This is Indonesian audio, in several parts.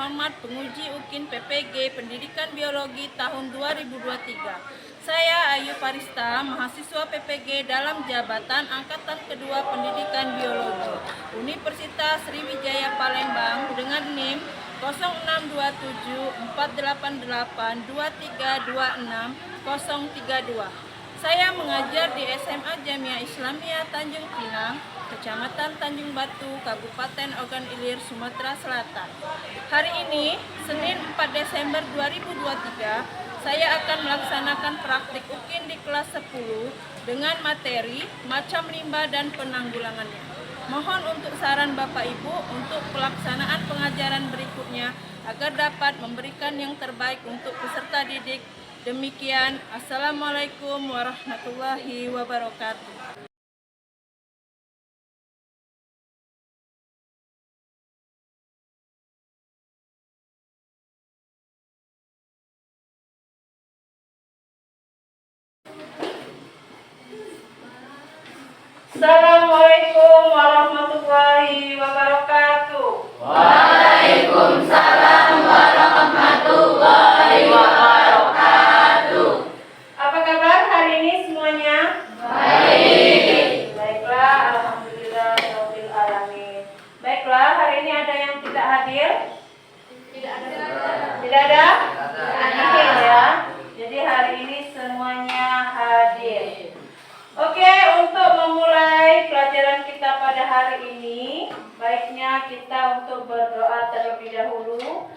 Selamat penguji UKIN PPG Pendidikan Biologi tahun 2023. Saya Ayu Parista, mahasiswa PPG dalam jabatan Angkatan Kedua Pendidikan Biologi Universitas Sriwijaya Palembang dengan NIM 062748282326 Saya mengajar di SMA Jamiah Islamiyah Tanjung Pinang, Kecamatan Tanjung Batu, Kabupaten Ogan Ilir, Sumatera Selatan. Hari ini, Senin 4 Desember 2023, saya akan melaksanakan praktik UKIN di kelas 10 dengan materi macam limbah dan penanggulangannya. Mohon untuk saran Bapak Ibu untuk pelaksanaan pengajaran berikutnya agar dapat memberikan yang terbaik untuk peserta didik. Demikian, Assalamualaikum warahmatullahi wabarakatuh. Assalamualaikum warahmatullahi wabarakatuh. Waalaikumsalam warahmatullahi wabarakatuh. Apa kabar hari ini semuanya? Baik. Baiklah, alhamdulillah rabbil alamin. Baiklah, hari ini ada yang tidak hadir? Tidak ada. Tidak ada? Hadir ya. Jadi hari ini semuanya hadir. Oke, untuk memulai pelajaran kita pada hari ini, baiknya kita untuk berdoa terlebih dahulu.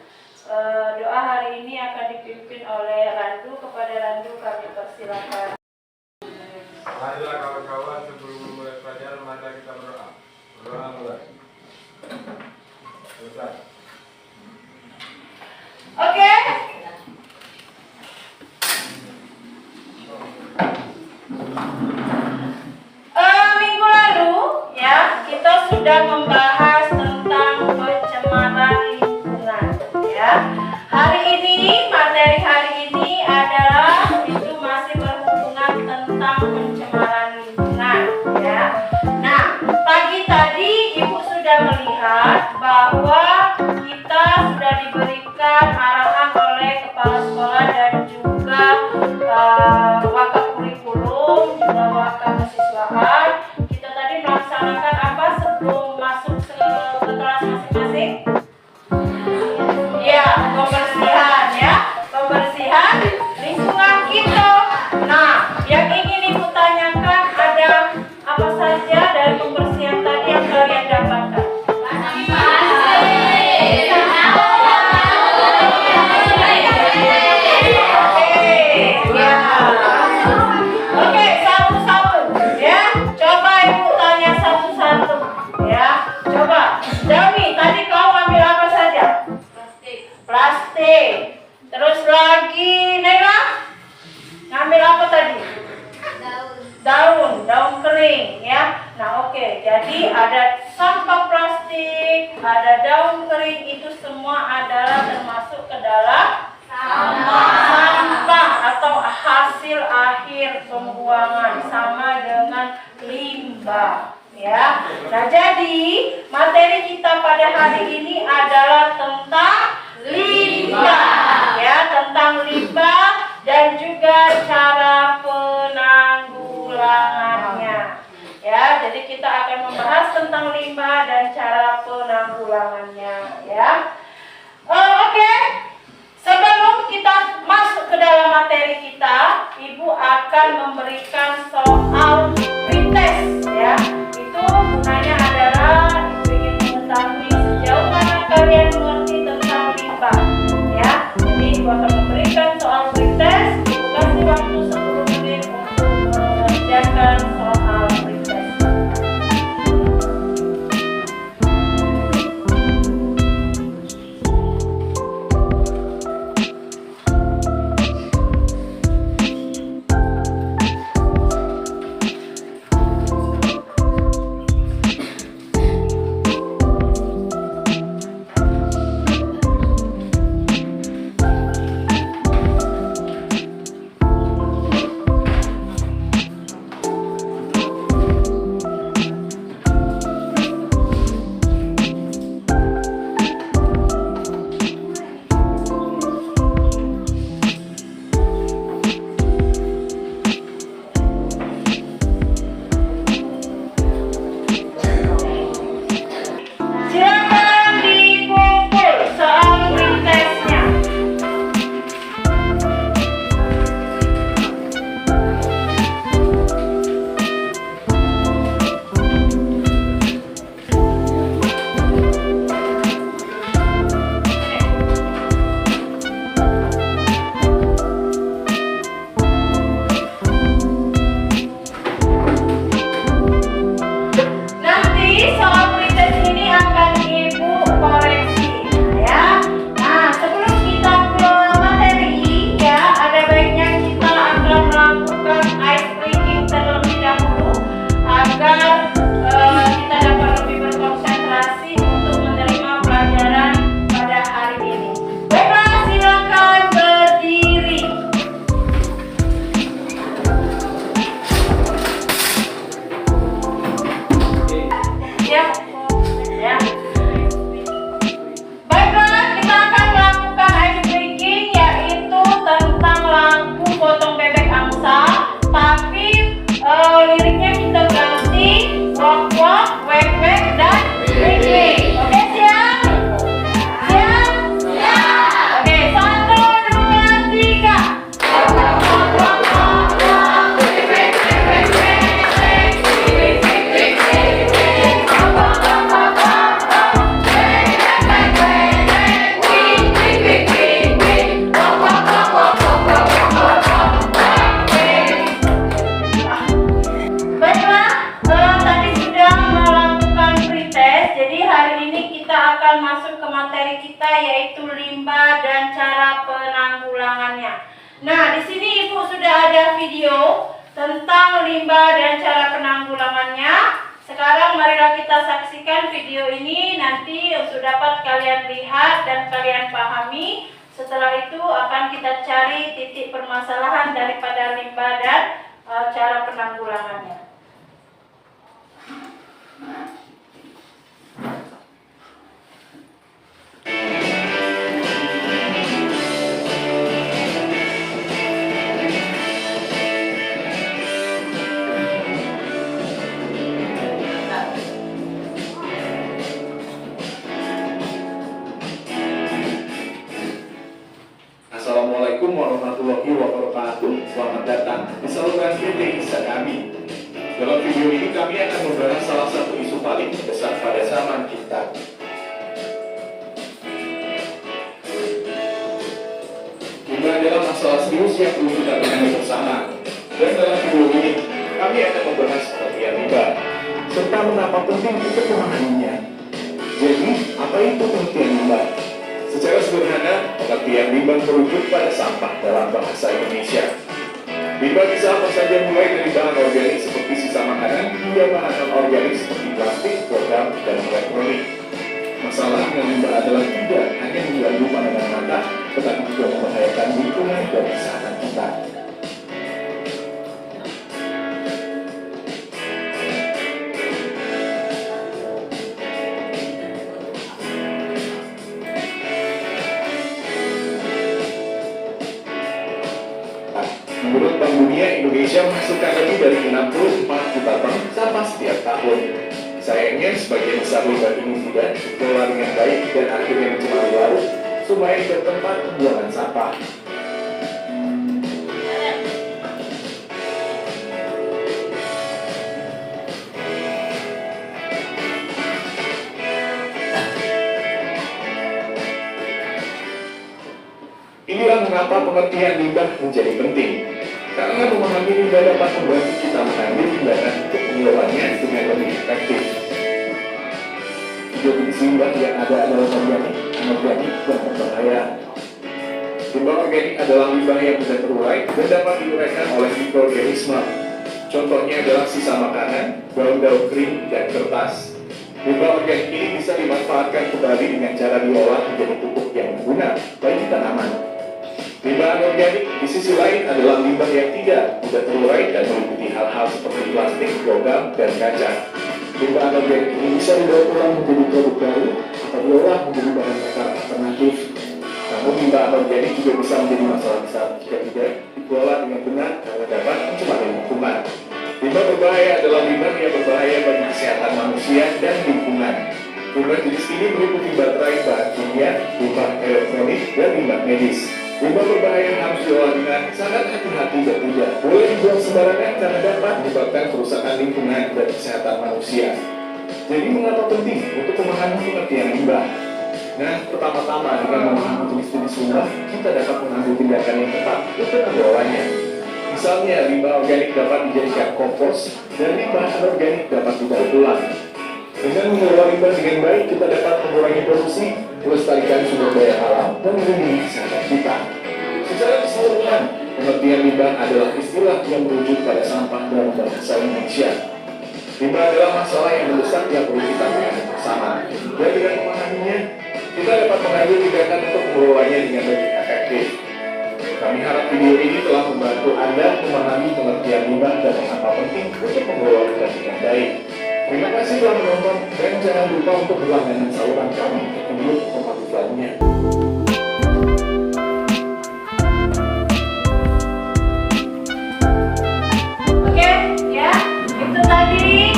Doa hari ini akan dipimpin oleh Randu. Kepada Randu kami persilakan. Marilah kawan-kawan, sebelum memulai pelajaran mari kita berdoa. Berdoa mulai. Selesai. Oke. Minggu lalu ya kita sudah membahas tentang pencemaran lingkungan ya. Hari ini materi hari ini adalah itu masih berhubungan tentang pencemaran lingkungan ya. Nah, pagi tadi Ibu sudah melihat bahwa kita sudah diberikan arahan oleh kepala sekolah dan juga wakaf kurikulum juga wakaf kesiswaan. Kita tadi melaksanakan apa sebelum masuk ke kelas masing-masing? Ya, pembersihan ya, pembersihan lingkungan kita. Nah, yang ingin Ibu tanyakan ada apa saja dari pembersihan tadi yang kalian dapatkan? Oke, satu-satu ya. Coba Ibu tanya satu-satu ya. Coba, Dami, tadi kau ambil apa saja? Plastik. Terus lagi, Nela? Ngambil apa tadi? Daun kering ya. Nah, oke. Jadi ada sampah plastik, ada daun kering, itu semua adalah termasuk ke dalam sampah atau hasil akhir pembuangan, sama dengan limbah ya. Nah, jadi materi kita pada hari ini adalah tentang limbah ya, tentang limbah dan juga cara penanggulangannya ya. Jadi kita akan membahas tentang limbah dan cara penanggulangannya ya. Oke. Sebelum kita masuk ke dalam materi kita, Ibu akan memberikan soal pretest ya. Itu gunanya adalah Ibu ingin mengetahui sejauh mana kalian mengerti tentang limbah ya. Jadi Ibu akan memberikan soal pretest. Ibu kasih waktu 10 menit untuk mengerjakan soal pretest. materi kita, yaitu limbah dan cara penanggulangannya. Nah, di sini Ibu sudah ada video tentang limbah dan cara penanggulangannya. Sekarang marilah kita saksikan video ini, nanti untuk dapat kalian lihat dan kalian pahami. Setelah itu akan kita cari titik permasalahan daripada limbah dan cara penanggulangannya. Assalamualaikum warahmatullahi wabarakatuh. Selamat datang di saluran PT Isa kami. Dalam video ini kami akan membahas salah satu isu paling besar pada zaman kita. Limbah adalah masalah serius yang perlu kita tangani bersama. Dan dalam video ini kami akan membahas pengertian limbah serta mengapa penting untuk memahaminya. Jadi, apa itu pengertian limbah? Secara sederhana, pengertian limbah merujuk pada sampah dalam bahasa Indonesia. Limbah bisa apa saja, mulai dari bahan organik seperti sisa makanan hingga bahan non-organik seperti plastik, logam, dan elektronik. Masalah dengan limbah adalah tidak hanya mengganggu pandangan mata, tetapi juga membahayakan lingkungan dan kesehatan kita. Menurut Bank Dunia, Indonesia menghasilkan lebih dari 64 juta ton sampah setiap tahun. Sayangnya, sebagian besar limbah ini tidak dikelola dengan baik dan akhirnya mencemari laut, sungai, dan tempat pembuangan sampah. Inilah mengapa pengertian limbah menjadi penting. Karena memahami limbah dapat membantu kita mengambil tindakan untuk mengelolanya dengan lebih efektif. Jenis limbah yang ada adalah organik, anorganik, dan berbahaya. Limbah organik adalah limbah yang mudah terurai dan dapat diuraikan oleh mikroorganisme. Contohnya adalah sisa makanan, daun-daun kering, dan kertas. Limbah organik ini bisa dimanfaatkan kembali dengan cara diolah menjadi pupuk yang berguna bagi tanaman. Limbah anorganik di sisi lain adalah limbah yang tidak mudah terurai dan meliputi hal-hal seperti plastik, logam, dan kaca. Limbah anorganik ini bisa didaur ulang menjadi produk baru atau diolah menjadi bahan bakar alternatif. Namun limbah anorganik juga bisa menjadi masalah besar jika tidak dikelola dengan benar karena dapat mencemari lingkungan. Limbah berbahaya adalah limbah yang berbahaya bagi kesehatan manusia dan lingkungan. Limbah jenis ini meliputi baterai, bahan kimia, limbah elektronik, dan limbah medis. Limbah berbahaya harus diolah dengan sangat hati-hati dan tidak boleh dibuang sembarangan karena dapat menyebabkan kerusakan lingkungan dan kesehatan manusia. Jadi mengapa penting untuk memahami pengertian limbah? Nah, pertama-tama dengan memahami jenis-jenis limbah, kita dapat mengambil tindakan yang tepat untuk mengelolanya. Misalnya, limbah organik dapat dijadikan kompos dan limbah anorganik dapat didaur ulang. Dengan mengelola limbah dengan baik, kita dapat mengurangi polusi, melestarikan sumber daya alam, dan melindungi kesehatan kita. Secara keseluruhan, pengertian limbah adalah istilah yang merujuk pada sampah dalam bahasa Indonesia. Limbah adalah masalah yang mendesak yang perlu kita tangani bersama. Dan dengan memahaminya, kita dapat mengambil tindakan untuk mengelolanya dengan lebih efektif. Kami harap video ini telah membantu Anda memahami pengertian limbah dan mengapa penting untuk mengelola limbah dengan baik. Terima kasih telah menonton dan jangan lupa untuk berlangganan saluran kami untuk video informatif lainnya. Oke, ya, itu tadi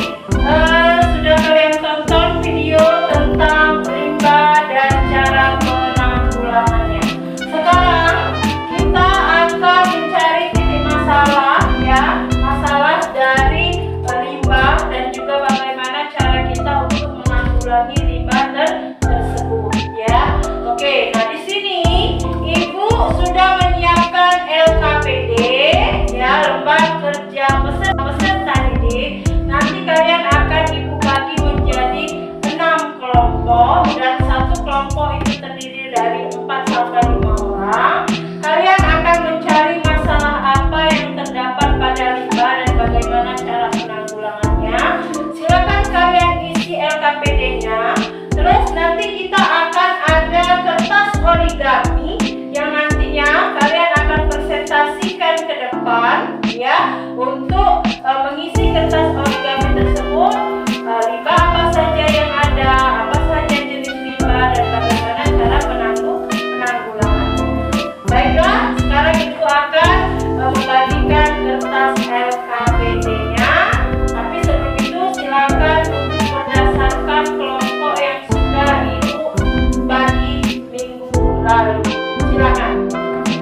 sudah kalian tonton video tentang limbah dan cara penanggulangannya. Sekarang kita akan mencari titik masalah, ya, masalah dari limbah dan juga bagaimana cara kita untuk menanggulangi limbah tersebut, ya. Oke, nah ya untuk mengisi kertas origami tersebut. Limbah apa saja yang ada, apa saja jenis limbah, dan bagaimana cara penanggulangan. Baiklah, sekarang ibu akan membagikan kertas LKPD-nya. Tapi sebelum itu silakan untuk berdasarkan kelompok yang sudah ibu bagi minggu lalu. Silakan.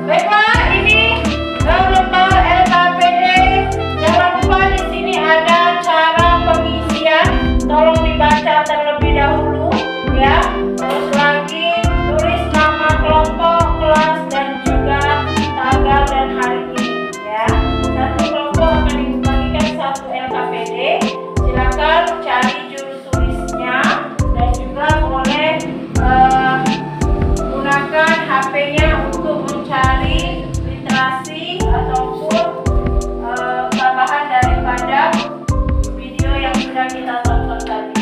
Baiklah, ini lembar LKPD. Jangan lupa di sini ada cara pengisian. Tolong dibaca terlebih dahulu ya. Terus lagi tulis nama kelompok, kelas, dan juga tanggal dan hari ini ya. Satu kelompok akan dibagikan satu LKPD. Silakan cari juru tulisnya dan juga boleh gunakan HP-nya untuk mencari literasi ataupun tambahan daripada video yang sudah kita tonton tadi.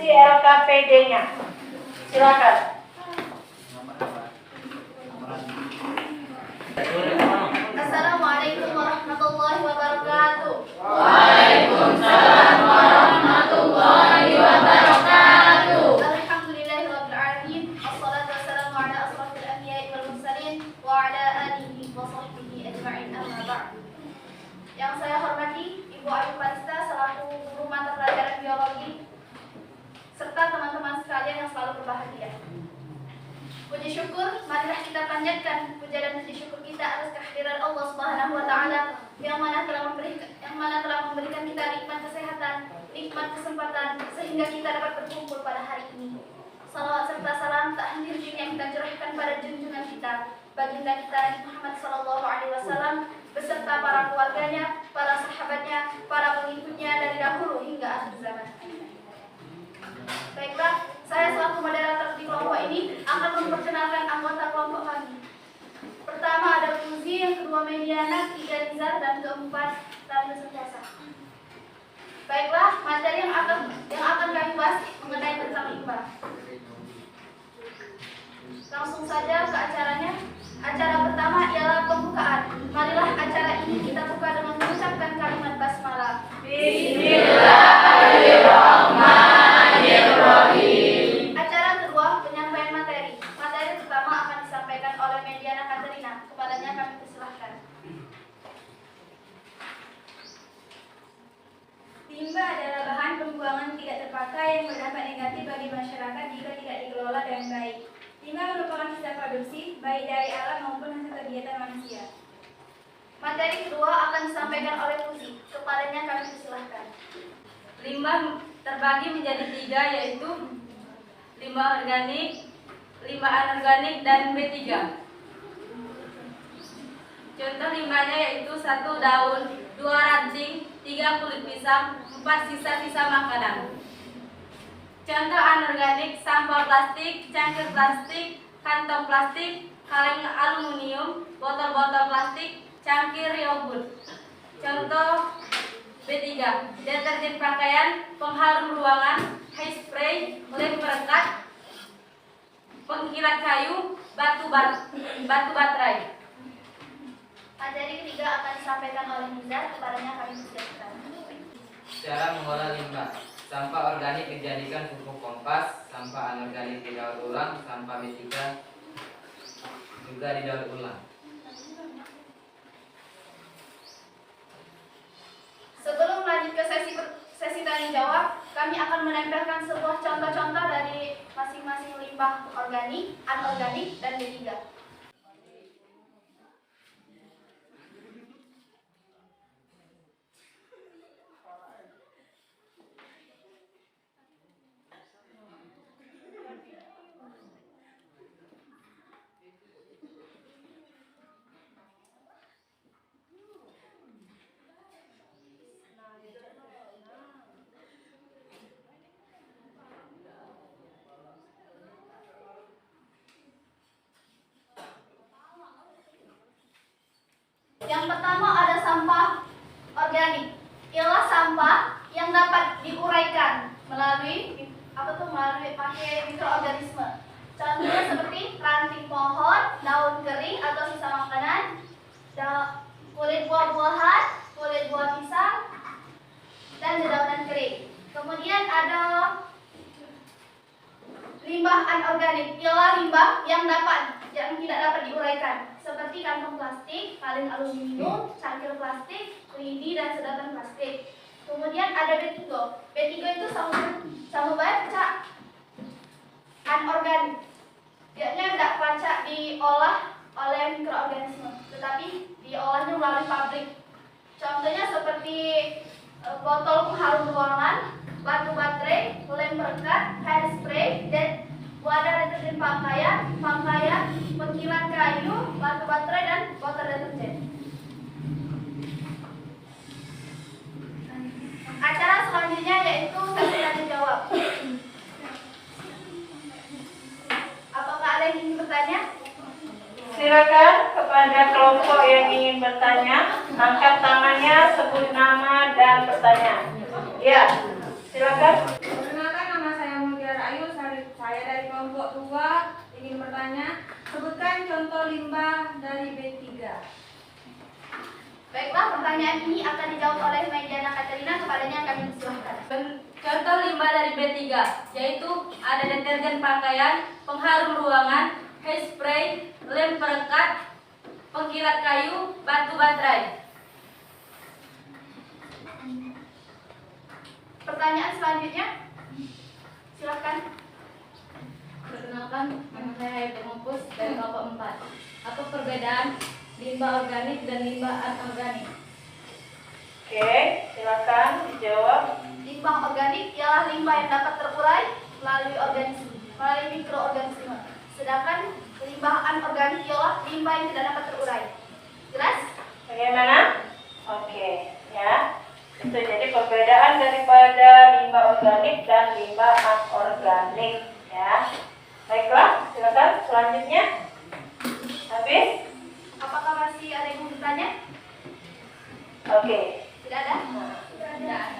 LKPD-nya. Silakan. Assalamualaikum warahmatullahi wabarakatuh. Waalaikumsalam warahmatullahi wabarakatuh. Alhamdulillahirabbil alamin. Wassalatu wassalamu ala asrofil anbiya'i wal mursalin wa ala alihi wa sahbihi ajma'in, amma ba'd. Yang saya hormati Ibu Ayu Parista selaku guru mata pelajaran biologi serta teman-teman sekalian yang selalu berbahagia. Puji syukur, marilah kita panjatkan puja dan puji kita atas kehadiran Allah Subhanahu wa taala yang mana telah memberikan kita nikmat kesehatan, nikmat kesempatan sehingga kita dapat berkumpul pada hari ini. Salawat serta salam tak henti yang kita curahkan pada junjungan kita, baginda kita Nabi Muhammad sallallahu alaihi wasallam beserta para keluarganya, para sahabatnya, para pengikutnya dari dahulu hingga akhir zaman. Baiklah, saya selaku moderator di kelompok ini akan memperkenalkan anggota kelompok kami. Pertama ada Fuzi, yang kedua Mediana, tiga Nizar, dan keempat Tanda Sentiasa. Baiklah, materi yang akan kami bahas mengenai tentang limbah. Langsung saja ke acaranya. Acara pertama ialah pembukaan. Marilah acara ini kita buka dengan mengucapkan kalimat basmalah. Bismillahirrahmanirrahim. Acara kedua penyampaian materi. Materi pertama akan disampaikan oleh Mediana Katerina. Kepadanya kami persilahkan. Limbah adalah bahan pembuangan tidak terpakai yang berdampak negatif bagi masyarakat jika tidak dikelola dengan baik. Limbah merupakan sisa produksi, baik dari alam maupun hasil kegiatan manusia. Materi kedua akan disampaikan oleh Fuzi. Kepadanya kami persilahkan. Limbah terbagi menjadi 3, yaitu limbah organik, limbah anorganik, dan B3. Contoh limbahnya yaitu 1 daun, 2 ranting, 3 kulit pisang, 4 sisa-sisa makanan. Contoh anorganik, sampah plastik, cangkir plastik, kantong plastik, kaleng aluminium, botol-botol plastik, cangkir yogurt. Contoh B3, deterjen pakaian, pengharum ruangan, hairspray, lem perekat, pengkilat kayu, batu baterai. Materi ketiga akan disampaikan oleh Nizar. Kepadanya kami persilahkan. Cara mengolah limbah. Sampah organik dijadikan pupuk kompas, sampah anorganik didaur ulang, sampah B3 juga didaur ulang. Sebelum lanjut ke sesi tanya jawab, kami akan menempelkan sebuah contoh-contoh dari masing-masing limbah organik, anorganik, dan B3. Yang pertama ada sampah organik. Ialah sampah yang dapat diuraikan melalui pakai mikroorganisme. Contohnya seperti ranting pohon, daun kering atau sisa makanan, kulit buah-buahan, kulit buah pisang, dan dedaunan kering. Kemudian ada limbah anorganik. Ialah limbah yang tidak dapat diuraikan, seperti kantong plastik, kaleng aluminium, cangkir plastik, lidi, dan sedotan plastik. Kemudian ada B3. B3 itu sama baca anorganik. Dianya tidak pacak diolah oleh mikroorganisme, tetapi diolahnya melalui pabrik. Contohnya seperti botol pengharum ruangan, batu baterai, lem perekat, hairspray, dan wadah deterjen pakaian, pengkilat kayu, batu baterai, dan botol deterjen. Acara selanjutnya yaitu sesi tanya jawab. Apakah ada yang ingin bertanya? Silakan kepada kelompok yang ingin bertanya, angkat tangannya, sebut nama dan pertanyaan. Ya, silakan. Perkenalkan, nama saya Mutiara Ayu, saya dari kelompok 2 ingin bertanya. Sebutkan contoh limbah dari B3. Baiklah, pertanyaan ini akan dijawab oleh Mediana Katerina. Kepadanya kami persilahkan. Contoh limbah dari B3 yaitu ada deterjen pakaian, pengharum ruangan, hairspray, lem perekat, pengkilat kayu, batu baterai. Pertanyaan selanjutnya, silahkan. Perkenalkan, nama saya Happy Mopus dari kelompok 4. Apa perbedaan limbah organik dan limbah anorganik. Oke, silakan dijawab. Limbah organik ialah limbah yang dapat terurai melalui mikroorganisme. Sedangkan limbah anorganik ialah limbah yang tidak dapat terurai. Jelas? Bagaimana? Oke, ya. Itu jadi perbedaan daripada limbah organik dan limbah anorganik, ya. Baiklah, silakan selanjutnya. Habis? Apakah masih ada yang mau bertanya? Oke. Tidak ada?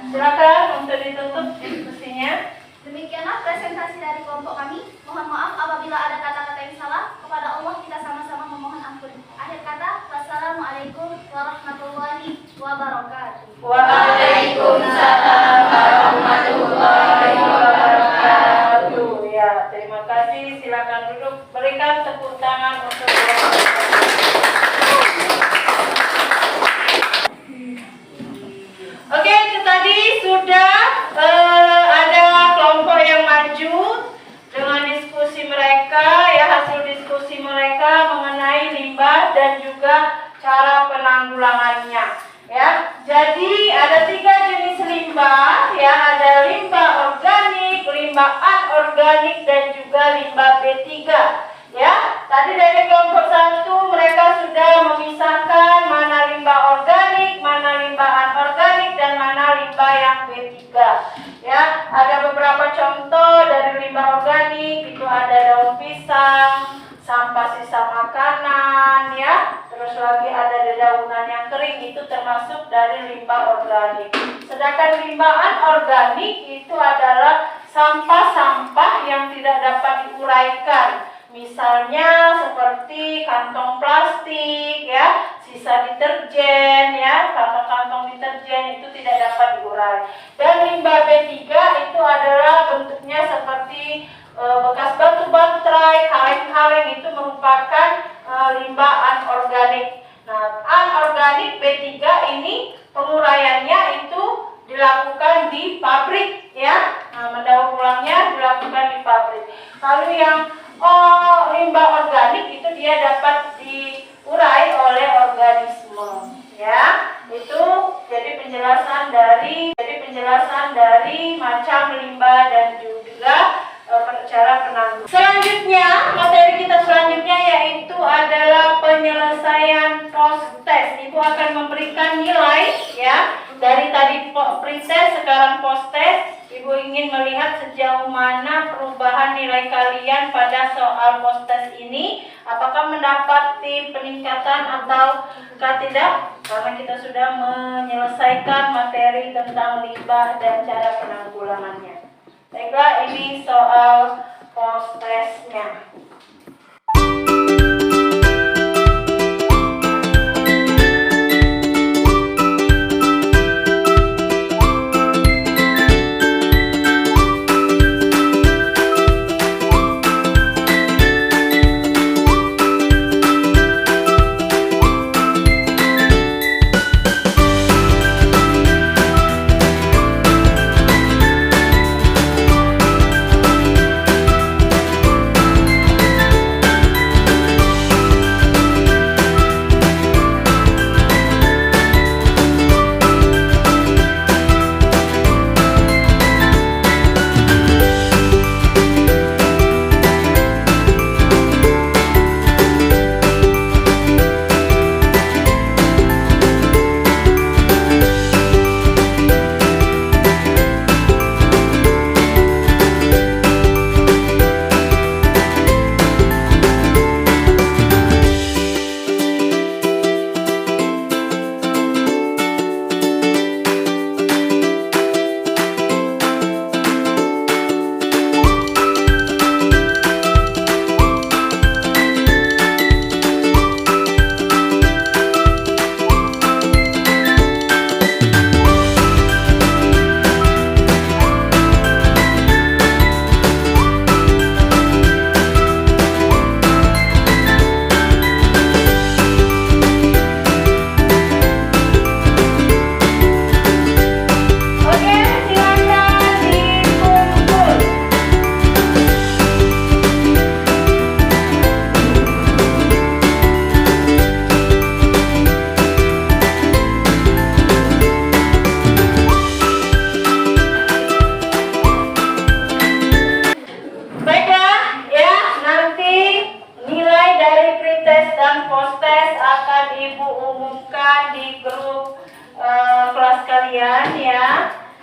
Silakan untuk ditutup diskusinya. Demikianlah presentasi dari kelompok kami. Mohon maaf apabila ada kata-kata yang salah. Kepada Allah kita sama-sama memohon ampun. Akhir kata, wassalamualaikum warahmatullahi wabarakatuh. Waalaikumsalam warahmatullahi wabarakatuh. Ya, terima kasih. Silakan duduk. Berikan tepuk tangan untuk Oke, itu tadi sudah ada kelompok yang maju dengan diskusi mereka, ya, hasil diskusi mereka mengenai limbah dan juga cara penanggulangannya, ya. Jadi ada 3 jenis limbah, ya, ada limbah organik, limbah anorganik dan juga limbah B3, ya. Tadi dari kelompok 1 mereka sudah memisahkan mana limbah organik, mana limbah anorganik dan mana limbah yang B3, ya. Ada beberapa contoh dari limbah organik, itu ada daun pisang, sampah sisa makanan, ya. Terus lagi ada dedaunan yang kering, itu termasuk dari limbah organik. Sedangkan limbah anorganik itu adalah sampah-sampah yang tidak dapat diuraikan. Misalnya seperti kantong plastik, ya, sisa deterjen, ya, kantong-kantong deterjen itu tidak dapat diurai. Dan limbah B3 itu adalah bentuknya seperti bekas batu baterai, kaleng-kaleng, itu merupakan limbah anorganik. Nah, anorganik B3 ini penguraiannya itu dilakukan di pabrik, ya. Nah, mendaur ulangnya dilakukan di pabrik. Lalu yang limbah organik itu dia dapat diurai oleh organisme, ya. Itu jadi penjelasan dari macam limbah dan juga cara penanggulangan. Selanjutnya, materi kita selanjutnya yaitu adalah penyelesaian post-test. Ibu akan memberikan nilai, ya. Dari tadi pre-test, sekarang post-test. Ibu ingin melihat sejauh mana perubahan nilai kalian pada soal post-test ini. Apakah mendapati peningkatan atau tidak? Karena kita sudah menyelesaikan materi tentang limbah dan cara penanggulangannya. Baiklah, ini soal post-testnya.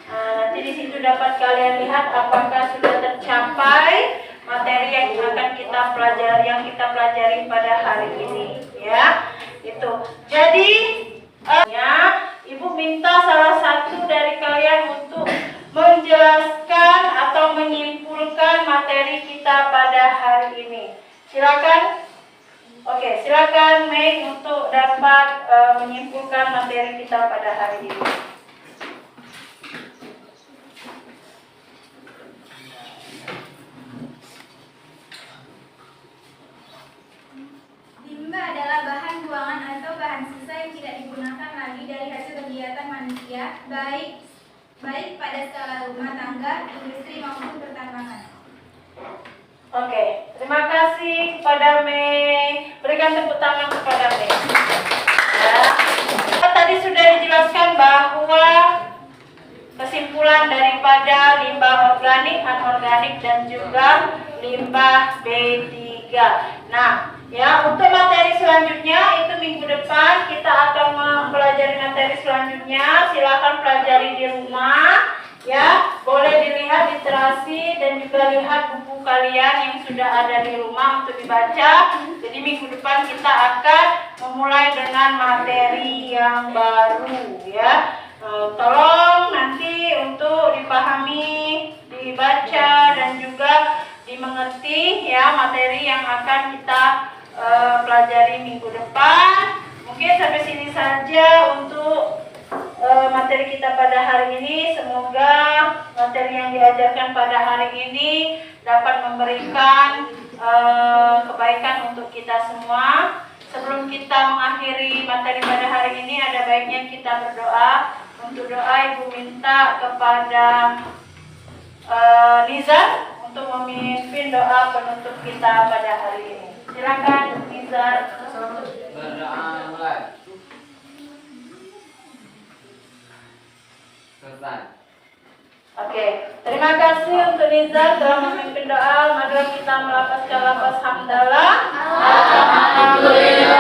Nanti di situ dapat kalian lihat apakah sudah tercapai materi yang akan kita pelajari pada hari ini, ya. Itu. Jadi Ibu minta salah satu dari kalian untuk menjelaskan atau menyimpulkan materi kita pada hari ini. Silakan. Oke, silakan Mei untuk dapat menyimpulkan materi kita pada hari ini. Limbah adalah bahan buangan atau bahan sisa yang tidak digunakan lagi dari hasil kegiatan manusia, baik pada skala rumah tangga, industri maupun pertambangan. Oke, terima kasih kepada Mei. Berikan tepuk tangan kepada Mei. Ya. Tadi sudah dijelaskan bahwa kesimpulan daripada limbah organik, anorganik, dan juga limbah B3. Nah, ya, untuk materi selanjutnya itu minggu depan kita akan mempelajari materi selanjutnya. Silakan pelajari di rumah, ya. Boleh dilihat literasi dan juga lihat buku kalian yang sudah ada di rumah untuk dibaca. Jadi minggu depan kita akan memulai dengan materi yang baru, ya. Tolong nanti untuk dipahami, dibaca dan juga dimengerti, ya, materi yang akan kita pelajari minggu depan. Mungkin sampai sini saja untuk materi kita pada hari ini. Semoga materi yang diajarkan pada hari ini dapat memberikan kebaikan untuk kita semua. Sebelum kita mengakhiri materi pada hari ini, ada baiknya kita berdoa. Untuk doa, Ibu minta kepada Nizar untuk memimpin doa penutup kita pada hari ini. Silakan Nizar. Berdoa mulai. Selesai. Oke, terima kasih untuk Nizar telah memimpin doa. Mari kita melafazkan lafaz hamdalah. Alhamdulillah.